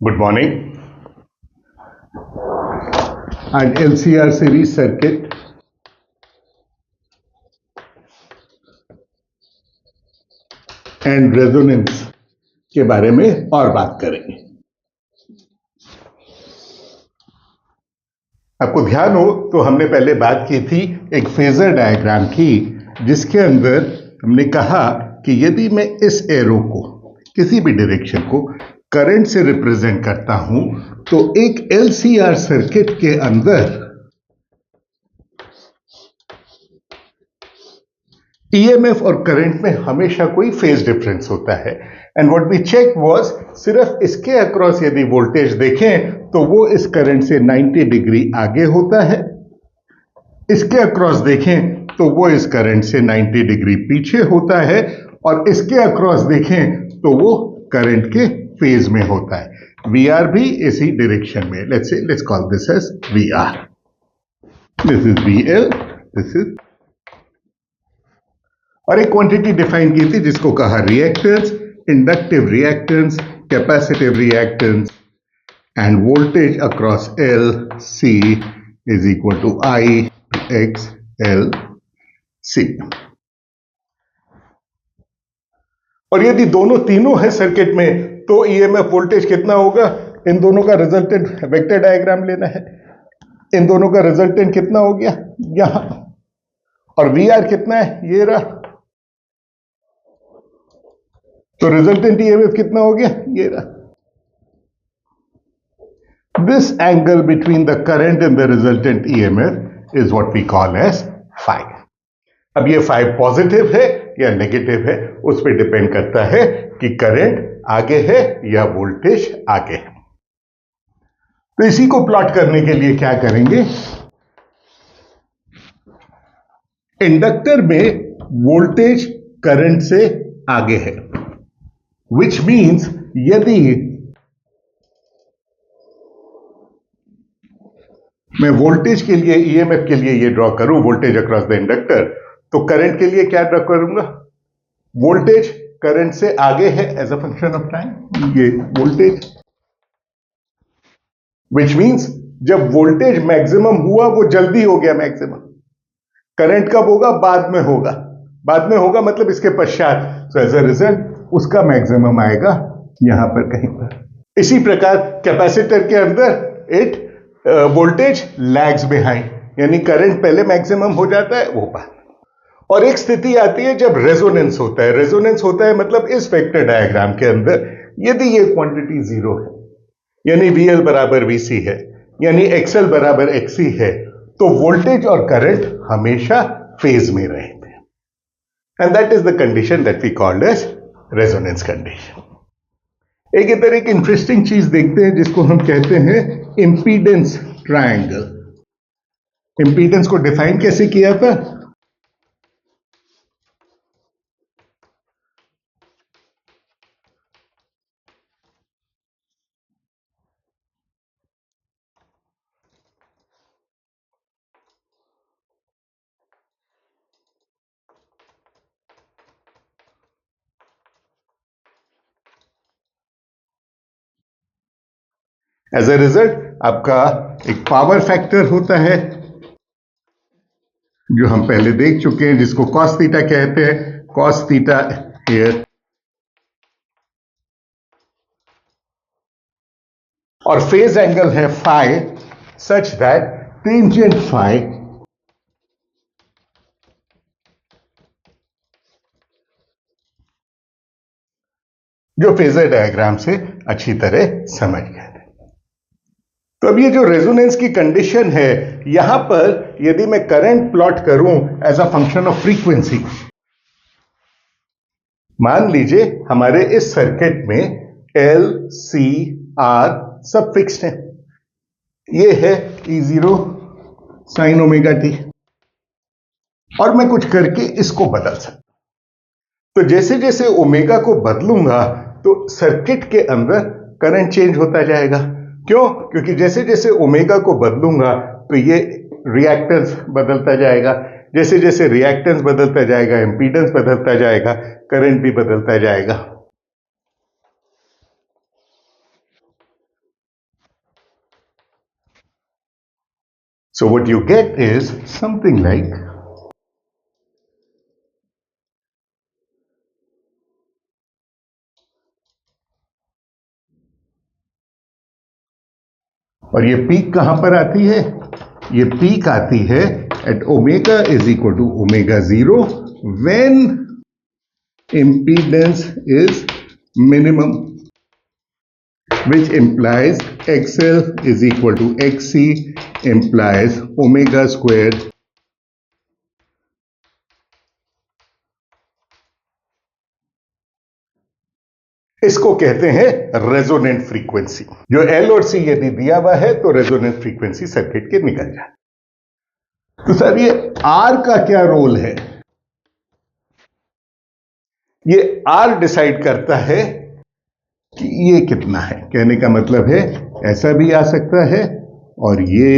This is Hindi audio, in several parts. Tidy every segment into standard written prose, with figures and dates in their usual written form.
Good morning. आज LCR series circuit and resonance के बारे में और बात करेंगे। आपको ध्यान हो तो हमने पहले बात की थी एक फेजर डायग्राम की, जिसके अंदर हमने कहा कि यदि मैं इस एरो को किसी भी डायरेक्शन को करंट से रिप्रेजेंट करता हूं तो एक LCR सर्किट के अंदर EMF और करंट में हमेशा कोई फेज डिफरेंस होता है। And what we check was, सिर्फ इसके अक्रॉस यदि वोल्टेज देखें तो वो इस करंट से 90 डिग्री आगे होता है, इसके अक्रॉस देखें तो वो इस करंट से 90 डिग्री पीछे होता है, और इसके अक्रॉस देखें तो वो करंट के फेज में होता है। VR भी इसी डायरेक्शन में, let's call this as VR, this is VL, this is, और एक क्वांटिटी डिफाइन की थी जिसको कहा reactance, inductive reactance, capacitive reactance, and voltage across L C is equal to I X L C। और यदि दोनों तीनों है सर्किट में तो EMF वोल्टेज कितना होगा, इन दोनों का रिजल्टेंट वेक्टर डायग्राम लेना है। इन दोनों का रिजल्टेंट कितना हो गया यहां, और VR कितना है, ये रहा, तो रिजल्टेंट EMF कितना हो गया, ये रहा। This angle between the current and the resultant EMF is what we call as phi। अब ये phi पॉजिटिव है या नेगेटिव है, उस पर डिपेंड करता है कि करंट आगे है या वोल्टेज आगे है। तो इसी को प्लॉट करने के लिए क्या करेंगे, इंडक्टर में वोल्टेज करंट से आगे है, विच मीन्स यदि मैं वोल्टेज के लिए EMF के लिए ये ड्रॉ करूं, वोल्टेज अक्रॉस द इंडक्टर, तो करंट के लिए क्या ड्रॉ करूंगा, वोल्टेज करंट से आगे है as a function of time, ये वोल्टेज, विच मीन्स जब वोल्टेज मैक्सिमम हुआ वो जल्दी हो गया मैक्सिमम, करंट कब होगा, बाद में होगा, बाद में होगा मतलब इसके पश्चात, सो एज अ रिजल्ट उसका मैक्सिमम आएगा यहां पर कहीं पर। इसी प्रकार कैपेसिटर के अंदर इट वोल्टेज लैग्स बिहाइंड, यानी करंट पहले मैक्सिमम हो जाता है, वो बात। और एक स्थिति आती है जब रेजोनेंस होता है। रेजोनेंस होता है मतलब इस वेक्टर डायग्राम के अंदर यदि ये क्वांटिटी जीरो है, यानी VL बराबर VC है, यानी XL बराबर XC है, तो वोल्टेज और करंट हमेशा फेज में रहते हैं, and that is the condition that we called as resonance condition. एक इधर एक इंटरेस्टिंग चीज देखते हैं जिसको हम कहते हैं इंपीडेंस ट्रायंगल। इंपीडेंस को डिफाइन कैसे किया था, एज अ रिजल्ट आपका एक पावर फैक्टर होता है जो हम पहले देख चुके हैं, जिसको कॉस थीटा कहते हैं, कॉस थीटा हियर, और फेज एंगल है phi such that tangent phi जो फेजर डायग्राम से अच्छी तरह समझ गए थे। तो अब ये जो रेजोनेंस की कंडीशन है, यहां पर यदि मैं करंट प्लॉट करूं as a function of frequency, मान लीजिए हमारे इस सर्किट में L C R सब फिक्स्ड है, ये है E0 sin ओमेगा t, और मैं कुछ करके इसको बदल सकता। तो जैसे जैसे ओमेगा को बदलूंगा तो सर्किट के अंदर करंट चेंज होता जाएगा। क्यों? क्योंकि जैसे जैसे ओमेगा को बदलूंगा तो ये रिएक्टेंस बदलता जाएगा, जैसे जैसे रिएक्टेंस बदलता जाएगा इंपीडेंस बदलता जाएगा, करंट भी बदलता जाएगा। So what you get is something like और ये पीक कहां पर आती है? ये पीक आती है at omega is equal to omega 0 when impedance is minimum, which implies XL is equal to XC implies omega square. इसको कहते हैं रेजोनेंट फ्रीक्वेंसी। जो एल और सी यदि दिया हुआ है तो रेजोनेंट फ्रीक्वेंसी सर्किट के निकल जाए। तो सर ये आर का क्या रोल है? ये आर डिसाइड करता है कि ये कितना है। कहने का मतलब है ऐसा भी आ सकता है और ये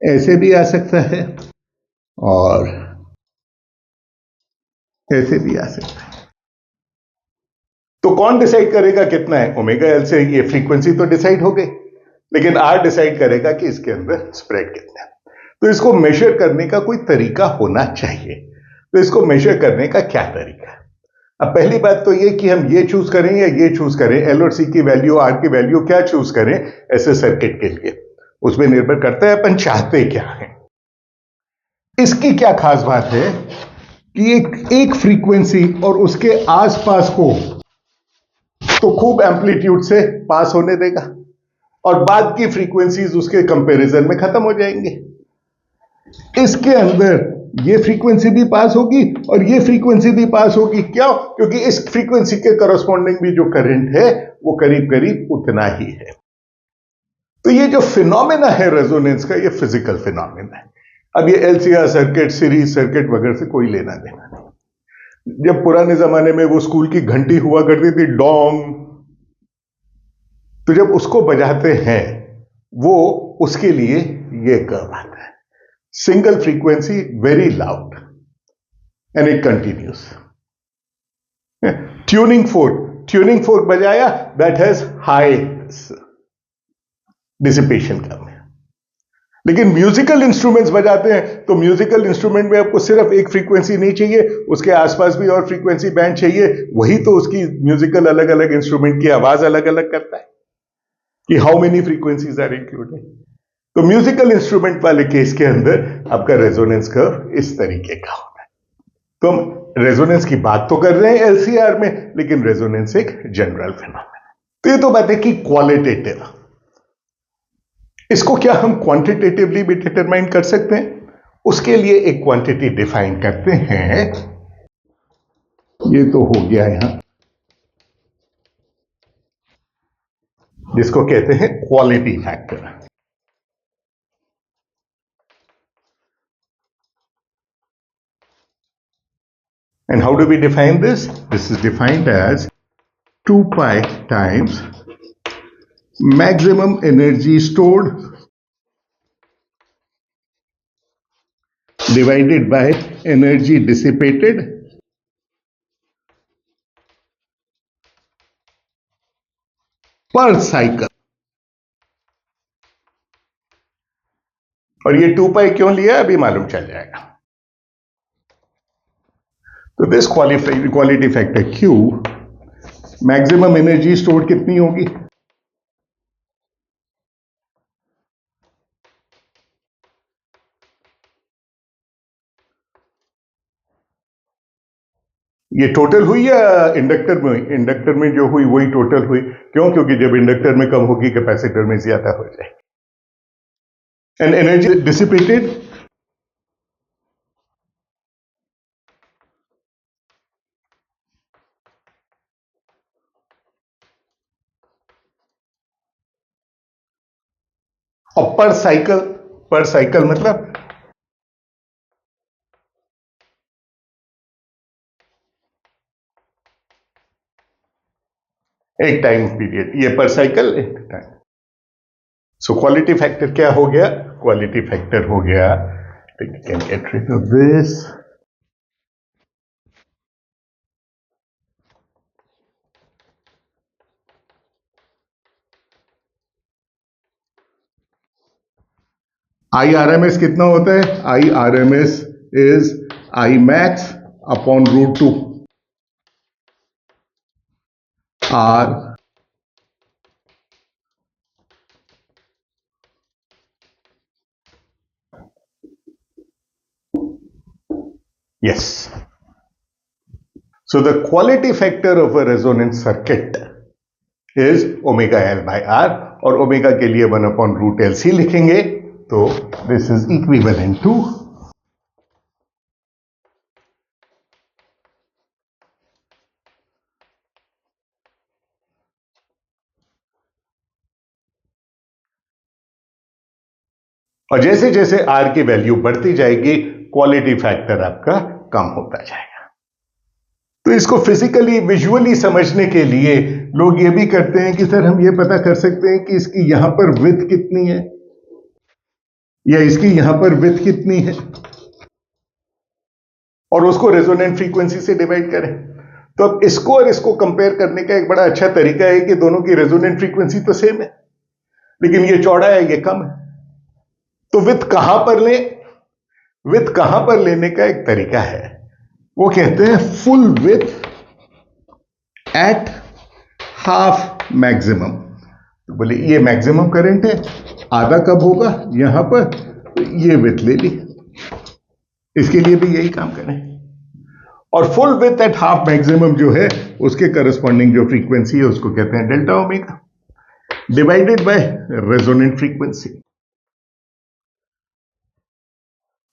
ऐसे भी आ सकता है और ऐसे भी आ सकता है। तो कौन डिसाइड करेगा कितना है? ओमेगा एल से ये फ्रीक्वेंसी तो डिसाइड हो गई, लेकिन आर डिसाइड करेगा कि इसके अंदर स्प्रेड कितना है। तो इसको मेजर करने का कोई तरीका होना चाहिए। तो इसको मेजर करने का क्या तरीका है? अब पहली बात तो ये कि हम ये चूज करें या ये चूज करें, एल और सी की वैल्यू, आर की वैल्यू क्या चूज करें ऐसे सर्किट के लिए, उसमें निर्भर करता है अपन चाहते क्या है। इसकी क्या खास बात है कि एक फ्रीक्वेंसी और उसके आसपास को तो खूब एम्पलीट्यूड से पास होने देगा और बाद की फ्रीक्वेंसीज उसके कंपैरिजन में खत्म हो जाएंगे। इसके अंदर ये फ्रीक्वेंसी भी पास होगी और ये फ्रीक्वेंसी भी पास होगी। क्यों? क्योंकि इस फ्रीक्वेंसी के करस्पॉन्डिंग भी जो करंट है वो करीब करीब उतना ही है। तो ये जो फिनोमेना है रेजोनेंस का, ये फिजिकल फिनोमेना है। अब ये एलसीआर सर्किट, सीरीज सर्किट वगैरह से कोई लेना देना नहीं। जब पुराने जमाने में वो स्कूल की घंटी हुआ करती थी डोंग, तो जब उसको बजाते हैं वो उसके लिए ये कर्व आता है, single frequency, very loud and it continuous. Tuning fork बजाया, दैट हैज हाई डिसिपेशन कम है। लेकिन म्यूजिकल इंस्ट्रूमेंट्स बजाते हैं तो म्यूजिकल इंस्ट्रूमेंट में आपको सिर्फ एक फ्रीक्वेंसी नहीं चाहिए, उसके आसपास भी और फ्रीक्वेंसी बैंड चाहिए। वही तो उसकी म्यूजिकल अलग अलग इंस्ट्रूमेंट की आवाज अलग अलग करता है कि how many frequencies are included. तो म्यूजिकल इंस्ट्रूमेंट वाले केस के अंदर आपका रेजोनेंस कर्व इस तरीके का होता है। तो हम रेजोनेंस की बात तो कर रहे हैं एलसीआर में, लेकिन रेजोनेंस एक जनरल फिनोमेना है। तो ये तो बात है कि क्वालिटेटिव। इसको क्या हम क्वांटिटेटिवली भी डिटरमाइन कर सकते हैं? उसके लिए एक क्वांटिटी डिफाइन करते हैं। ये तो हो गया यहां, जिसको कहते हैं quality factor. And how do we define this? This is defined as 2 pi times maximum energy stored divided by energy dissipated per cycle। और ये 2 पाई क्यों लिया अभी मालूम चल जाएगा। तो this quality factor Q, maximum energy store कितनी होगी? ये टोटल हुई या इंडक्टर में हुई? इंडक्टर में जो हुई वही टोटल हुई। क्यों? क्योंकि जब इंडक्टर में कम होगी कैपेसिटर में ज्यादा हो जाए। एंड एनर्जी डिसिपेटेड, और पर साइकिल मतलब एक टाइम पीरियड, ये पर साइकिल एक टाइम। सो क्वालिटी फैक्टर क्या हो गया? क्वालिटी फैक्टर हो गया, can get rid of this, I R M S कितना होता है? I R M S is I max upon root 2 R yes. So the quality factor of a resonant circuit is omega L by R और ओमेगा के लिए 1 upon root LC लिखेंगे तो this is equivalent to और जैसे जैसे R की वैल्यू बढ़ती जाएगी क्वालिटी फैक्टर आपका कम होता जाएगा। तो इसको फिजिकली विजुअली समझने के लिए लोग ये भी करते हैं कि सर हम ये पता कर सकते हैं कि इसकी यहां पर विड्थ कितनी है या इसकी यहां पर विड्थ कितनी है और उसको रेजोनेंट फ्रीक्वेंसी से डिवाइड करें। तो अब इसको और इसको कंपेयर करने का एक बड़ा अच्छा तरीका है कि दोनों की रेजोनेंट फ्रीक्वेंसी तो सेम है लेकिन ये चौड़ा है ये कम है। तो विड्थ कहां पर लें? विड्थ कहां पर लेने का एक तरीका है, वो कहते हैं full width eight half maximum. तो बोले ये मैक्सिमम करंट है, आधा कब होगा? यहां पर, तो ये विड्थ ले ली। इसके लिए भी यही काम करें और full width eight half maximum जो है उसके करस्पॉन्डिंग जो फ्रीक्वेंसी है उसको कहते हैं delta omega divided by resonant frequency.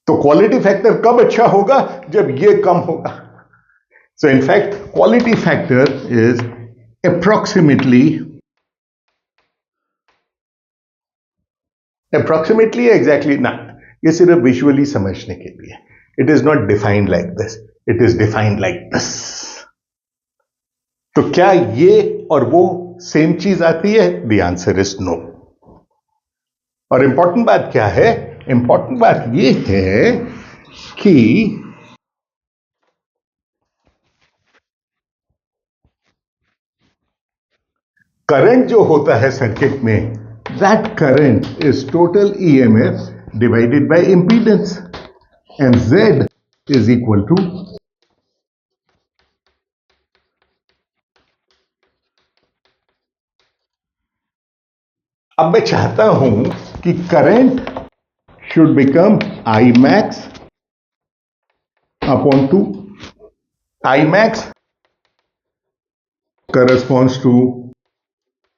तो क्वालिटी फैक्टर कब अच्छा होगा? जब ये कम होगा। So in fact quality factor is approximately exactly ना, ये सिर्फ विजुअली समझने के लिए। It is not defined like this, it is defined like this. तो क्या ये और वो सेम चीज आती है? The answer is no. और इंपॉर्टेंट बात क्या है? इंपॉर्टेंट बात यह है कि करंट जो होता है सर्किट में, that current is total EMF divided by impedance and Z is equal to अब मैं चाहता हूं कि current should become I max upon 2. I max corresponds to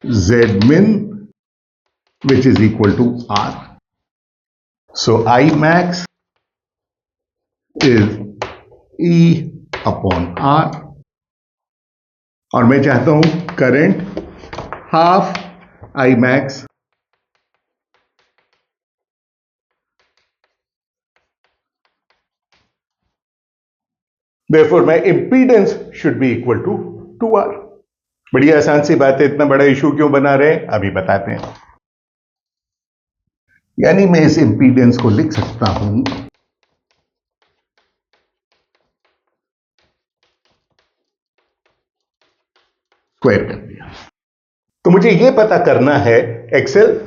Z min, which is equal to R. So I max is E upon R. और मैं चाहता हूं current half I max Therefore, my impedance should be equal to 2R. बड़ी आसान सी बात है, इतना बड़ा इशू क्यों बना रहे हैं अभी बताते हैं। यानी मैं इस इंपीडेंस को लिख सकता हूं स्क्वायर कर दिया। तो मुझे यह पता करना है एक्सेल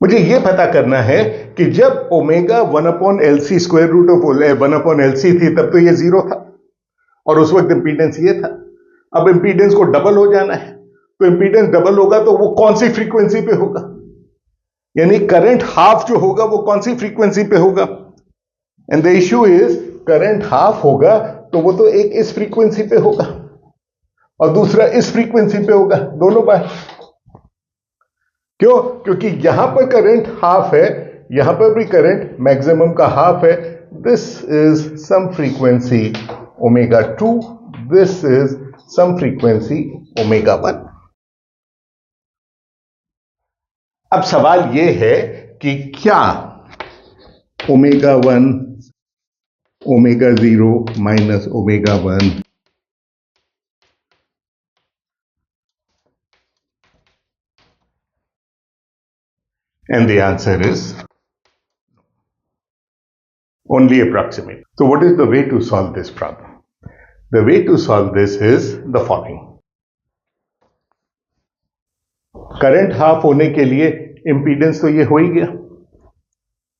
मुझे यह पता करना है कि जब omega 1 upon LC square root of 1 upon LC थी तब तो यह 0 था और उस वक्त इंपीडेंस ये था। अब इंपीडेंस को डबल हो जाना है, तो इंपीडेंस डबल होगा तो वो कौन सी फ्रीक्वेंसी पे होगा? यानी करंट हाफ जो होगा वो कौन सी फ्रीक्वेंसी पे होगा? And the issue is current half होगा तो वो तो एक इस फ्रीक्वेंसी पे होगा और दूसरा इस फ्रीक्वेंसी पे होगा, दोनों बार। क्यों? क्योंकि यहां पर करंट हाफ है, यहां पर भी करंट मैक्सिमम का हाफ है। This is some frequency omega 2, this is some frequency omega 1। अब सवाल यह है कि क्या omega 1 omega 0 minus omega 1 and the answer is only approximate. So what is the way to solve this problem? The way to solve this is the following. Current half होने के लिए इंपीडेंस तो ये हो ही गया,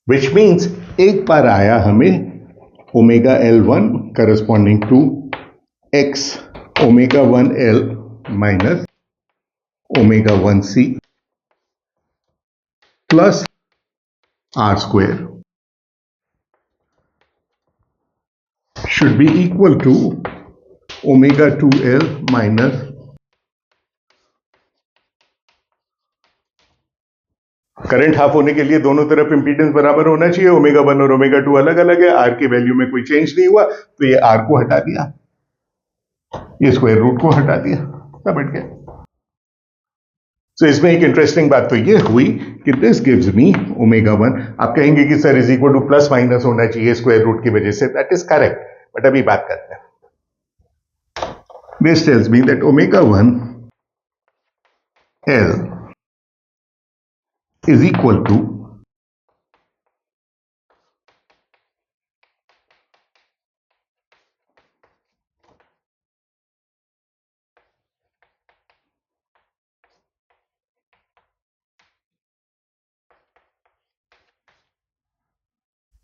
विच मीन्स एक बार आया हमें omega L1 corresponding to X omega 1L minus omega 1C plus R square should be equal to omega 2L minus current half होने के लिए दोनों तरफ इंपीडेंस बराबर होना चाहिए, ओमेगा 1 और ओमेगा 2 अलग अलग है, आर की वैल्यू में कोई चेंज नहीं हुआ तो ये आर को हटा दिया, ये स्क्वायर रूट को हटा दिया, सब हट गया। तो इसमें एक इंटरेस्टिंग बात तो ये हुई कि दिस गिव्स मी ओमेगा 1। आप कहेंगे कि sir is equal two plus minus होना चाहिए स्क्वायर रूट की वजह से, दैट इज करेक्ट, बट अभी बात करते हैं। This tells me that omega 1 L is equal to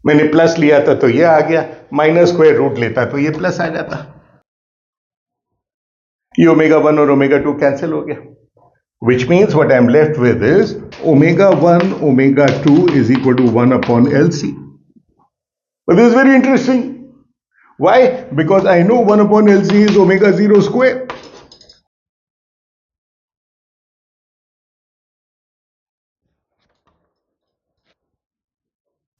मैंने प्लस लिया था तो ये आ गया, माइनस स्क्वायर रूट लेता तो ये प्लस आ जाता, ये ओमेगा 1 और ओमेगा 2 कैंसिल हो गया, which means what I'm left with is omega 1 omega 2 is equal to 1 upon LC. But this is very interesting. Why? Because I know 1 upon LC is omega 0 square.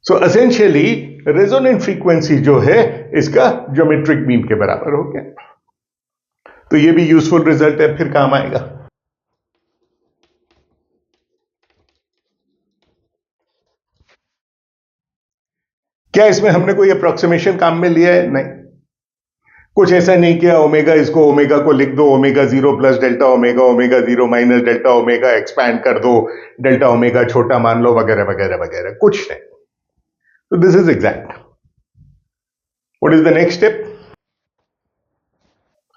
So essentially resonant frequency जो है इसका ज्योमेट्रिक मीन के बराबर हो गया, तो ये भी यूजफुल रिजल्ट है, फिर काम आएगा। क्या इसमें हमने कोई अप्रोक्सीमेशन काम में लिया है? नहीं, कुछ ऐसा नहीं किया ओमेगा, इसको ओमेगा को लिख दो omega 0 plus delta omega, omega 0 minus delta omega, expand कर दो, डेल्टा ओमेगा छोटा मान लो, वगैरह वगैरह वगैरह, कुछ नहीं। तो this is exact. What is the next step?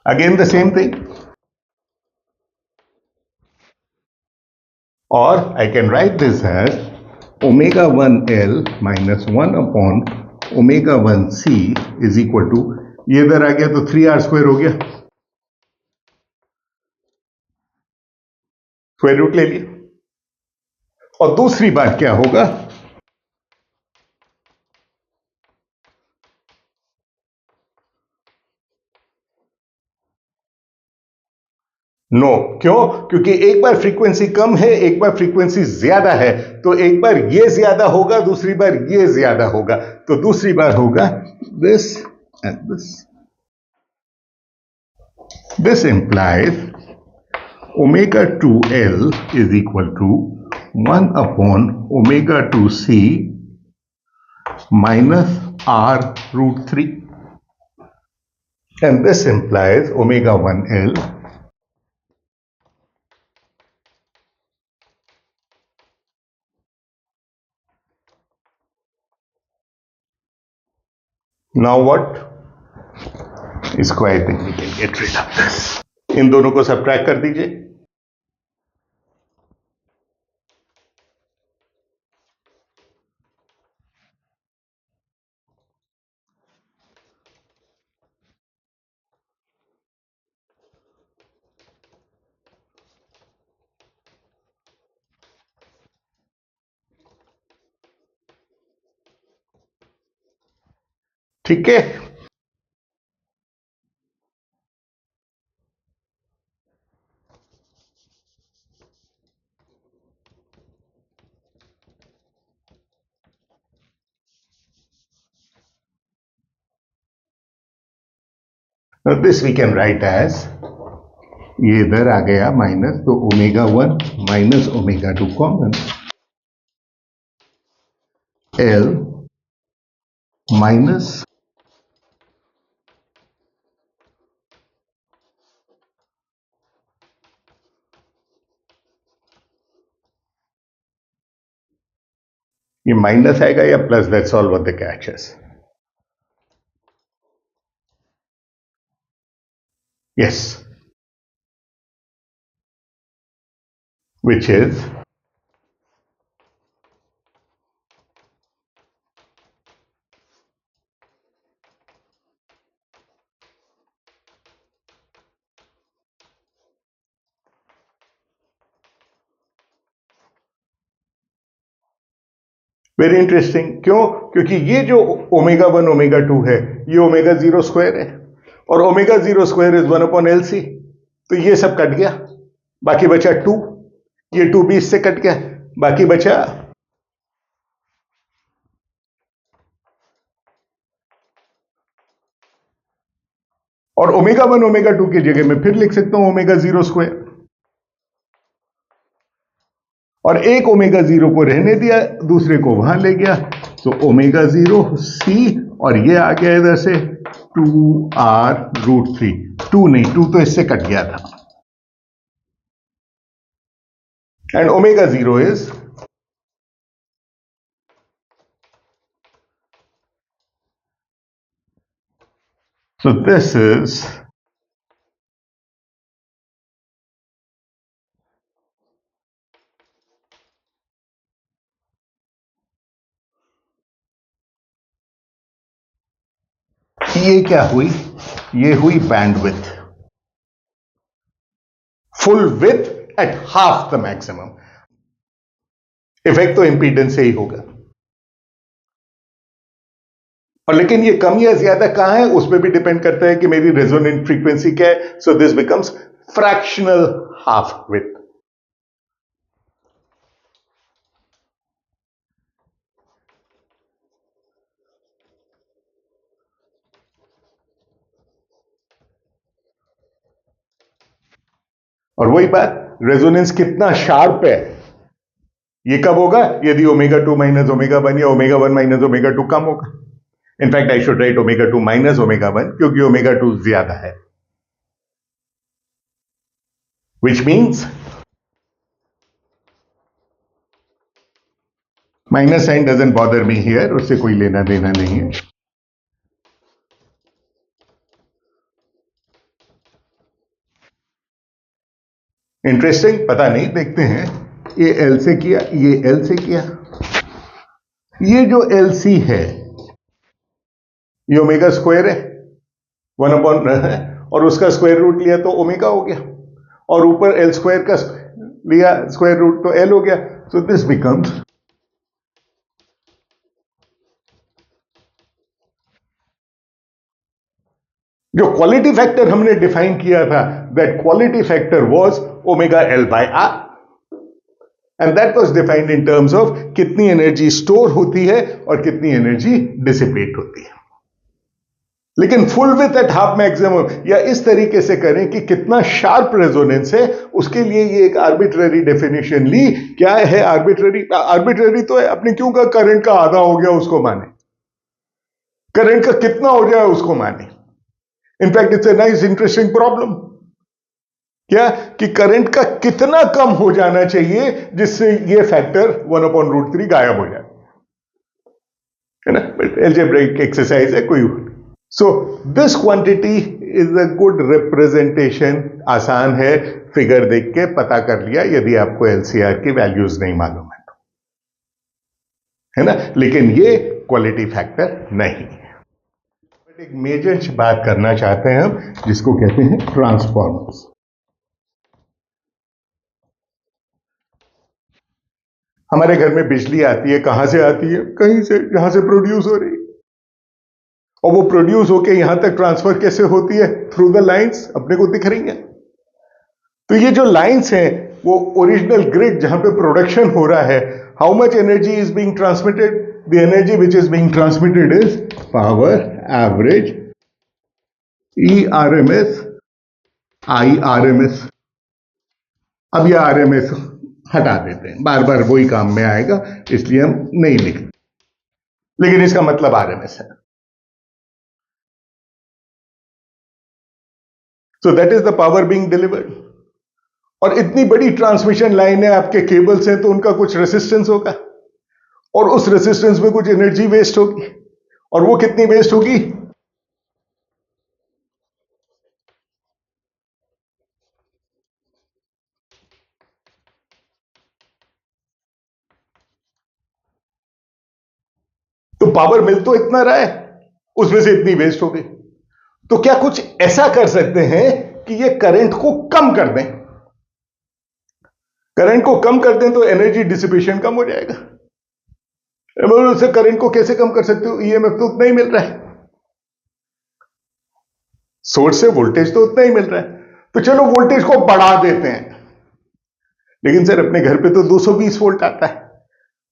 Again the same thing, और I can write this as omega 1L minus 1 upon omega 1C is equal to, ये इधर आ गया तो 3R स्क्वायर हो गया, स्क्वायर रूट ले लिया। और दूसरी बात क्या होगा, नो क्यों? क्योंकि एक बार फ्रीक्वेंसी कम है, एक बार फ्रीक्वेंसी ज्यादा है, तो एक बार ये ज्यादा होगा, दूसरी बार ये ज्यादा होगा, तो दूसरी बार होगा this and this. This implies omega 2L is equal to 1 upon omega 2C minus R root 3, and this implies omega 1L now what? इसको I think we can get rid of this. इन दोनों को सब्ट्रैक्ट कर दीजिए, ठीक है। This we can write as, ये इधर आ गया माइनस, तो omega 1 minus omega 2 common, L minus ये माइनस आएगा या plus, that's all what the catch is. Yes, which is very interesting. क्यों? क्योंकि ये जो ओमेगा 1 ओमेगा 2 है, ये ओमेगा 0 स्क्वायर है, और omega 0 square is 1 upon L C. तो ये सब कट गया, बाकी बचा 2। ये 2 भी इससे कट गया, बाकी बचा और ओमेगा 1 ओमेगा 2 की जगह में फिर लिख सकता हूं ओमेगा 0 स्क्वायर, और एक ओमेगा 0 को रहने दिया, दूसरे को वहां ले गया, तो ओमेगा 0 सी, और ये आ गया इधर से 2r√3। 2 नहीं, 2 तो इससे कट गया था, and omega 0 is so this is ये क्या हुई? ये हुई bandwidth, full with at half the maximum. Effect तो इंपीडेंस से ही होगा, और लेकिन ये कम या ज्यादा कहां है उस पर भी डिपेंड करता है कि मेरी रेजोनेंट फ्रीक्वेंसी क्या है। सो this becomes fractional half with. और वही बात, रेजोनेंस कितना शार्प है, ये कब होगा? यदि ओमेगा 2 माइनस ओमेगा 1 या ओमेगा 1 माइनस ओमेगा 2 कम होगा। In fact I should write omega 2 minus omega 1, क्योंकि ओमेगा 2 ज्यादा है, which means minus sign doesn't bother me here, उससे कोई लेना देना नहीं है। इंटरेस्टिंग, पता नहीं, देखते हैं। ये एल से किया, ये एल से किया, ये जो एल सी है ये ओमेगा स्क्वायर है, 1 अपॉन है, और उसका स्क्वायर रूट लिया तो ओमेगा हो गया, और ऊपर एल स्क्वायर का लिया स्क्वायर रूट तो एल हो गया। सो दिस बिकम्स जो क्वालिटी फैक्टर हमने डिफाइन किया था, that quality factor was omega L by R, and that was defined in terms of कितनी एनर्जी स्टोर होती है और कितनी एनर्जी डिसिपेट होती है। लेकिन full with at half maximum, या इस तरीके से करें कि कितना शार्प रेजोनेंस है, उसके लिए ये एक आर्बिट्ररी डेफिनेशन ली। क्या है आर्बिट्ररी? आर्बिट्ररी तो है, आपने क्यों कहा करंट का आधा हो गया उसको माने, करंट का कितना हो जाए उसको माने। In fact it's a nice interesting problem. क्या कि करंट का कितना कम हो जाना चाहिए जिससे ये फैक्टर 1/√3 गायब हो जाए, है ना? एल्जेब्रिक एक्सरसाइज है कोई। So this quantity is a good representation. आसान है, फिगर देख के पता कर लिया यदि आपको एलसीआर की वैल्यूज नहीं मालूम है ना? लेकिन ये क्वालिटी फैक्टर नहीं। एक मेजर बात करना चाहते हैं हम, जिसको कहते हैं ट्रांसफॉर्मर्स। हमारे घर में बिजली आती है, कहां से आती है? कहीं से, जहां से प्रोड्यूस हो रही है, और वो प्रोड्यूस होके यहां तक ट्रांसफर कैसे होती है? थ्रू द लाइंस, अपने को दिख रही है। तो ये जो लाइंस हैं, वो ओरिजिनल ग्रिड जहां पे प्रोडक्शन हो रहा है, how much energy is being transmitted? The energy which is being transmitted is power average E R M S I R M S. अब ये आर एम एस हटा देते हैं, बार बार वही काम में आएगा, इसलिए हम नहीं लिखते, लेकिन इसका मतलब आर एम एस है। So that is the power being delivered. और इतनी बड़ी ट्रांसमिशन लाइन है, आपके केबल्स हैं, तो उनका कुछ रेसिस्टेंस होगा, और उस रेसिस्टेंस में कुछ एनर्जी वेस्ट होगी, और वो कितनी वेस्ट होगी? पावर मिल तो इतना रहा है, उसमें से इतनी वेस्ट हो गई। तो क्या कुछ ऐसा कर सकते हैं कि ये करंट को कम कर दें? करंट को कम कर दें तो एनर्जी डिसिपेशन कम हो जाएगा। उससे करंट को कैसे कम कर सकते हो? ईएमएफ तो उतना ही मिल रहा है, सोर्स से वोल्टेज तो उतना ही मिल रहा है, तो चलो वोल्टेज को बढ़ा देते हैं। लेकिन सर अपने घर पे तो 220 वोल्ट आता है,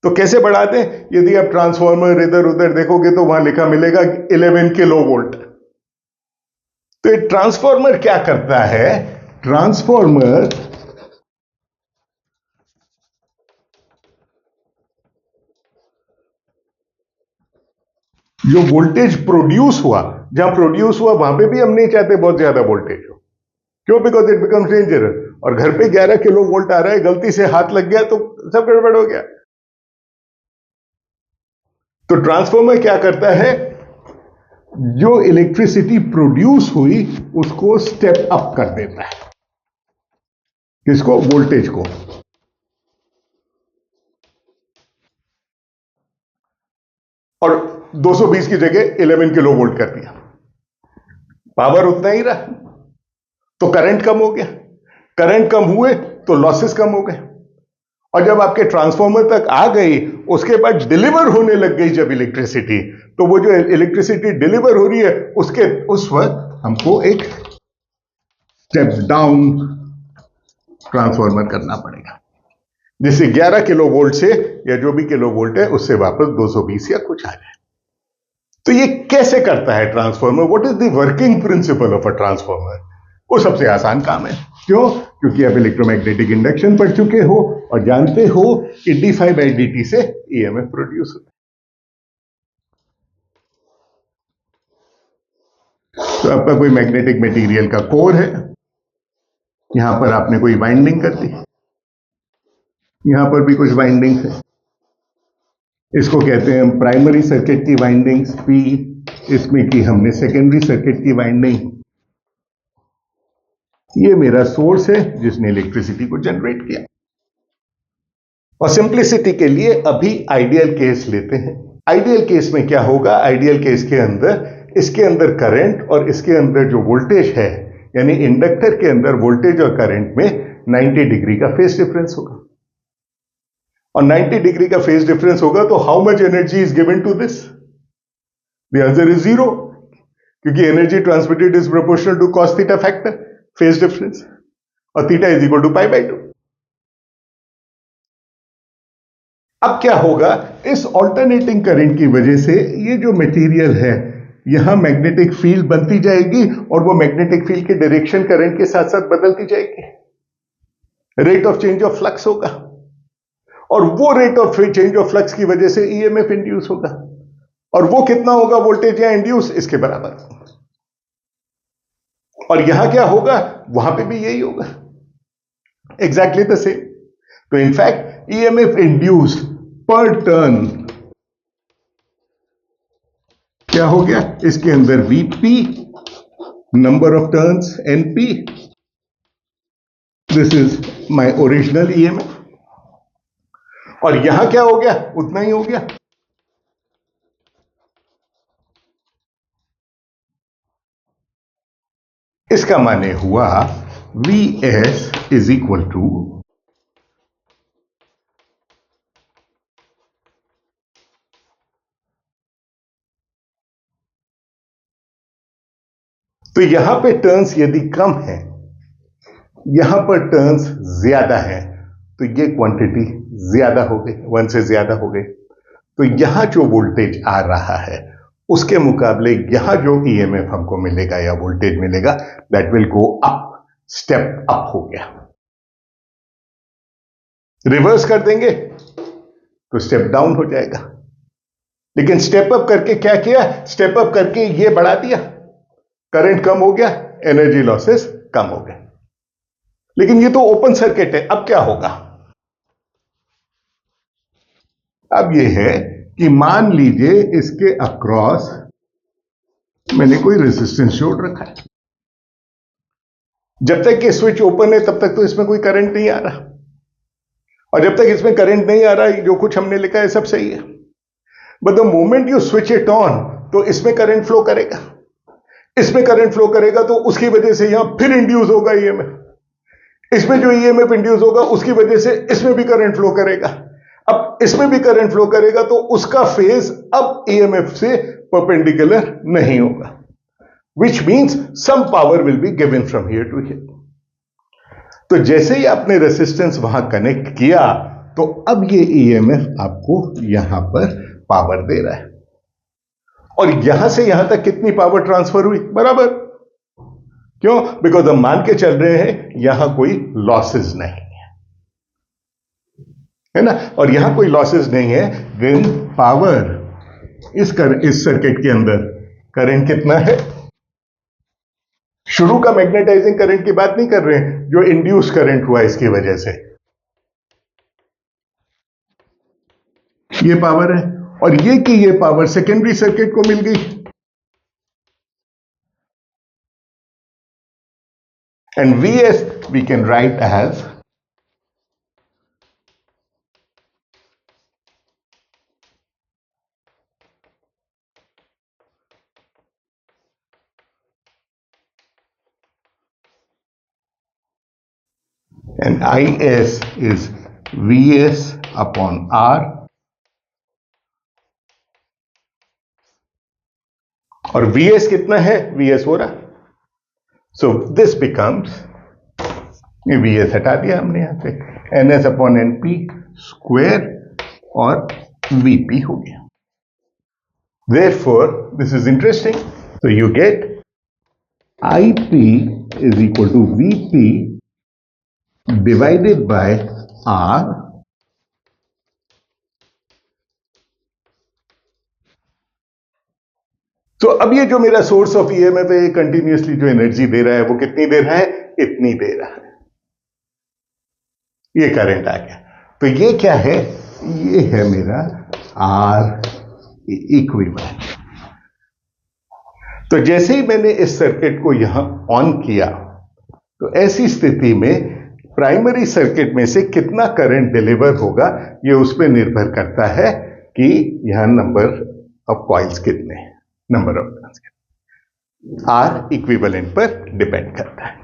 तो कैसे बढ़ा दें? यदि आप ट्रांसफॉर्मर इधर उधर देखोगे तो वहां लिखा मिलेगा 11 किलो वोल्ट। तो ये ट्रांसफॉर्मर क्या करता है? ट्रांसफॉर्मर जो वोल्टेज प्रोड्यूस हुआ, जहां प्रोड्यूस हुआ वहां पे भी हम नहीं चाहते बहुत ज्यादा वोल्टेज हो। क्यों? Because it becomes dangerous. और घर पे 11 किलो वोल्ट आ रहा है, गलती से हाथ लग गया तो सब गड़बड़ हो गया। तो ट्रांसफॉर्मर क्या करता है? जो इलेक्ट्रिसिटी प्रोड्यूस हुई उसको स्टेप अप कर देता है। किसको? वोल्टेज को। और 220 की जगह 11 किलो वोल्ट कर दिया, पावर उतना ही रहा, तो करंट कम हो गया। करंट कम हुए तो लॉसेस कम हो गए, और जब आपके ट्रांसफॉर्मर तक आ गई उसके बाद डिलीवर होने लग गई जब इलेक्ट्रिसिटी, तो वो जो इलेक्ट्रिसिटी डिलीवर हो रही है उसके उस वक्त हमको एक स्टेप डाउन ट्रांसफॉर्मर करना पड़ेगा, जिससे 11 किलो वोल्ट से या जो भी किलो वोल्ट है उससे वापस 220 या कुछ आ जाए। तो ये कैसे करता है transformer? What is the working principle of a transformer? वो सबसे आसान काम है। क्यों? क्योंकि आप इलेक्ट्रोमैग्नेटिक इंडक्शन पढ़ चुके हो और जानते हो कि d∅dt से ईएमएफ प्रोड्यूस होता है। तो आपका कोई मैग्नेटिक मटेरियल का कोर है, यहां पर आपने कोई वाइंडिंग कर दी, यहां पर भी कुछ वाइंडिंग है, इसको कहते हैं प्राइमरी सर्किट की वाइंडिंग्स पी, इसमें की हमने सेकेंडरी सर्किट की वाइंडिंग। ये मेरा सोर्स है जिसने इलेक्ट्रिसिटी को जनरेट किया। और सिंप्लिसिटी के लिए अभी आइडियल केस लेते हैं। आइडियल केस में क्या होगा? आइडियल केस के अंदर इसके अंदर करंट और इसके अंदर जो वोल्टेज है, यानी इंडक्टर के अंदर वोल्टेज और करंट में 90 डिग्री का फेज डिफरेंस होगा। और 90 डिग्री का फेज डिफरेंस होगा तो how much energy is given to this? The answer is 0, क्योंकि energy transmitted is proportional to cos theta factor, phase difference, और थीटा इज इक्वल टू π/2। अब क्या होगा? इस ऑल्टरनेटिंग करंट की वजह से ये जो मटेरियल है यहां मैग्नेटिक फील्ड बनती जाएगी, और वो मैग्नेटिक फील्ड की डायरेक्शन करंट के साथ साथ बदलती जाएगी। Rate of change of flux होगा, और वो rate of change of flux की वजह से ईएमएफ इंड्यूस होगा, और वो कितना होगा? वोल्टेज या इंड्यूस इसके बराबर। और यहां क्या होगा? वहां पे भी यही होगा, एग्जैक्टली द सेम। तो इनफैक्ट ईएमएफ इंड्यूस्ड पर टर्न क्या हो गया? इसके अंदर VP, number of turns NP, this is my original EMF. और यहां क्या हो गया? उतना ही हो गया। इसका माने हुआ Vs इज इक्वल टू तो यहां पे टर्न्स यदि कम है, यहां पर टर्न्स ज्यादा है, तो ये क्वांटिटी ज्यादा हो गई, 1 से ज्यादा हो गई। तो यहां जो वोल्टेज आ रहा है उसके मुकाबले यहां जो ईएमएफ हमको मिलेगा या वोल्टेज मिलेगा, that will go up, step up हो गया। रिवर्स कर देंगे तो स्टेप डाउन हो जाएगा। लेकिन स्टेप अप करके क्या किया? स्टेप अप करके ये बढ़ा दिया, करंट कम हो गया, एनर्जी लॉसेस कम हो गए। लेकिन ये तो ओपन सर्किट है। अब क्या होगा? अब ये है कि मान लीजिए इसके अक्रॉस मैंने कोई रेजिस्टेंस जोड़ रखा है। जब तक ये स्विच ओपन है तब तक तो इसमें कोई करंट नहीं आ रहा, और जब तक इसमें करंट नहीं आ रहा, जो कुछ हमने लिखा है सब सही है। But the moment you switch it on तो इसमें करंट फ्लो करेगा, इसमें करंट फ्लो करेगा तो उसकी वजह से यहां फिर इंड्यूस होगा ईएमएफ, इसमें जो ईएमएफ इंड्यूस होगा उसकी वजह से इसमें भी करंट फ्लो करेगा, अब इसमें भी करंट फ्लो करेगा तो उसका फेज अब ईएमएफ से परपेंडिकुलर नहीं होगा, which means some power will be given from here to here. तो जैसे ही आपने रेसिस्टेंस वहां कनेक्ट किया तो अब ये ईएमएफ आपको यहां पर पावर दे रहा है, और यहां से यहां तक कितनी पावर ट्रांसफर हुई, बराबर, क्यों? बिकॉज हम मान के चल रहे हैं यहां कोई लॉसेस नहीं है ना, और यहां कोई लॉसेस नहीं है, देन पावर इस सर्किट के अंदर करंट कितना है, शुरू का मैग्नेटाइजिंग करंट की बात नहीं कर रहे हैं, जो इंड्यूस करंट हुआ इसकी वजह से, ये पावर है, और ये कि ये पावर सेकेंडरी सर्किट को मिल गई, and Vs we can write as and Is is Vs upon R, और Vs कितना है, Vs हो रहा, सो दिस बिकम्स, ये Vs हटा दिया हमने यहां से, Ns अपॉन Np स्क्वायर और Vp हो गया। Therefore, this is interesting. So you get Ip is equal to Vp divided by R तो अब ये जो मेरा सोर्स ऑफ ईएमएफ है, कंटिन्यूसली जो एनर्जी दे रहा है वो कितनी दे रहा है, इतनी दे रहा है, ये करंट आ गया। तो ये क्या है, ये है मेरा आर इक्विवेलेंट। तो जैसे ही मैंने इस सर्किट को यहां ऑन किया तो ऐसी स्थिति में प्राइमरी सर्किट में से कितना करंट डिलीवर होगा, ये उस पर निर्भर करता है कि यहां नंबर ऑफ कॉइल्स कितने हैं, number of turns, R equivalent पर डिपेंड करता है।